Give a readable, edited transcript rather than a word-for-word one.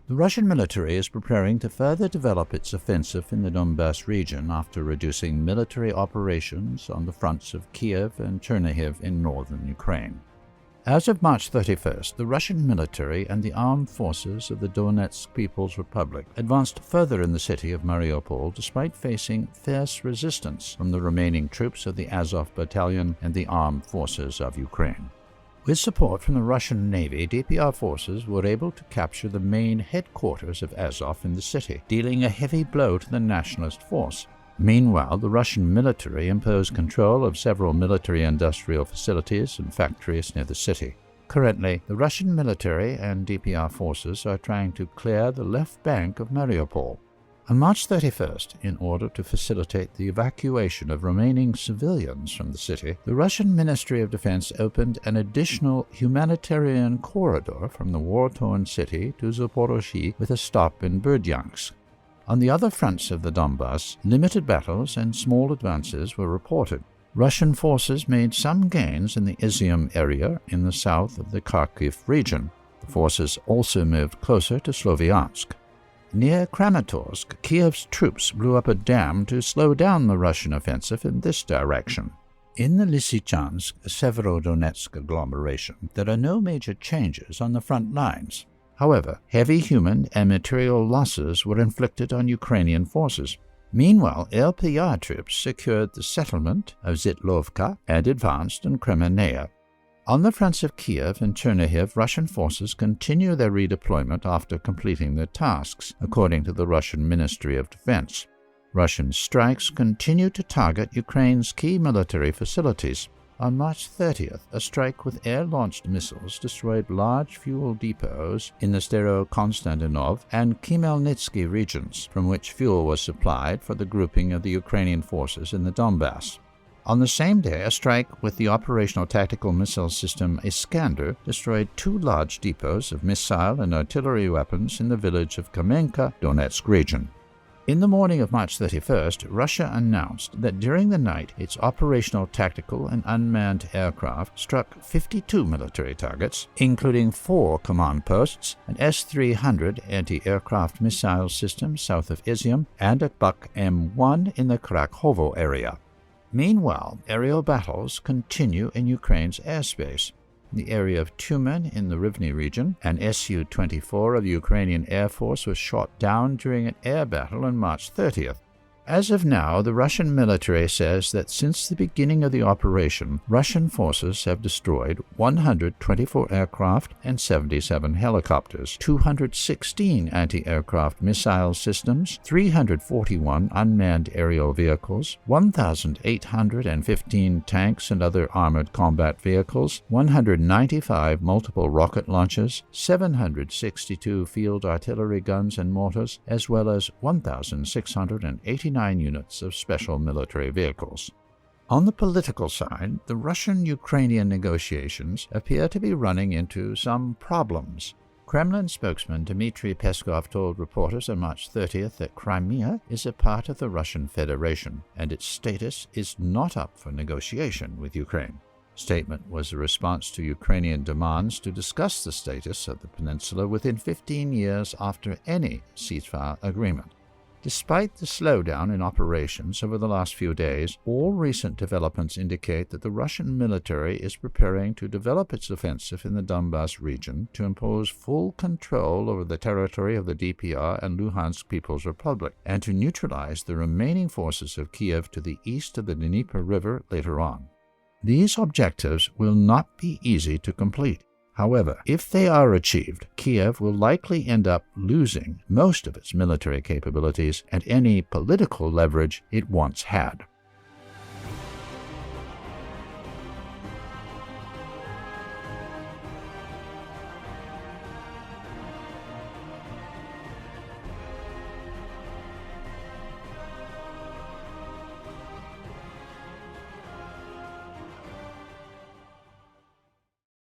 The Russian military is preparing to further develop its offensive in the Donbass region after reducing military operations on the fronts of Kiev and Chernihiv in northern Ukraine. As of March 31st, the Russian military and the armed forces of the Donetsk People's Republic advanced further in the city of Mariupol despite facing fierce resistance from the remaining troops of the Azov Battalion and the armed forces of Ukraine. With support from the Russian Navy, DPR forces were able to capture the main headquarters of Azov in the city, dealing a heavy blow to the nationalist force. Meanwhile, the Russian military imposed control of several military-industrial facilities and factories near the city. Currently, the Russian military and DPR forces are trying to clear the left bank of Mariupol. On March 31st, in order to facilitate the evacuation of remaining civilians from the city, the Russian Ministry of Defense opened an additional humanitarian corridor from the war-torn city to Zaporozhye with a stop in Berdyansk. On the other fronts of the Donbass, limited battles and small advances were reported. Russian forces made some gains in the Izium area in the south of the Kharkiv region. The forces also moved closer to Sloviansk. Near Kramatorsk, Kiev's troops blew up a dam to slow down the Russian offensive in this direction. In the Lysychansk, Severodonetsk agglomeration, there are no major changes on the front lines. However, heavy human and material losses were inflicted on Ukrainian forces. Meanwhile, LPR troops secured the settlement of Zitlovka and advanced in Kremenaya. On the fronts of Kiev and Chernihiv, Russian forces continue their redeployment after completing their tasks, according to the Russian Ministry of Defense. Russian strikes continue to target Ukraine's key military facilities. On March 30th, a strike with air-launched missiles destroyed large fuel depots in the Staro-Konstantinov and Khmelnytsky regions, from which fuel was supplied for the grouping of the Ukrainian forces in the Donbass. On the same day, a strike with the operational tactical missile system Iskander destroyed 2 large depots of missile and artillery weapons in the village of Kamenka, Donetsk region. In the morning of March 31st, Russia announced that during the night its operational tactical and unmanned aircraft struck 52 military targets, including 4 command posts, an S-300 anti-aircraft missile system south of Izium, and a Buk M1 in the Krakhovo area. Meanwhile, aerial battles continue in Ukraine's airspace. In the area of Tyumen in the Rivne region, an Su-24 of the Ukrainian Air Force was shot down during an air battle on March 30th. As of now, the Russian military says that since the beginning of the operation, Russian forces have destroyed 124 aircraft and 77 helicopters, 216 anti-aircraft missile systems, 341 unmanned aerial vehicles, 1,815 tanks and other armored combat vehicles, 195 multiple rocket launchers, 762 field artillery guns and mortars, as well as 1,689 units of special military vehicles. On the political side, the Russian-Ukrainian negotiations appear to be running into some problems. Kremlin spokesman Dmitry Peskov told reporters on March 30th that Crimea is a part of the Russian Federation, and its status is not up for negotiation with Ukraine. The statement was a response to Ukrainian demands to discuss the status of the peninsula within 15 years after any ceasefire agreement. Despite the slowdown in operations over the last few days, all recent developments indicate that the Russian military is preparing to develop its offensive in the Donbass region to impose full control over the territory of the DPR and Luhansk People's Republic, and to neutralize the remaining forces of Kiev to the east of the Dnieper River later on. These objectives will not be easy to complete. However, if they are achieved, Kiev will likely end up losing most of its military capabilities and any political leverage it once had.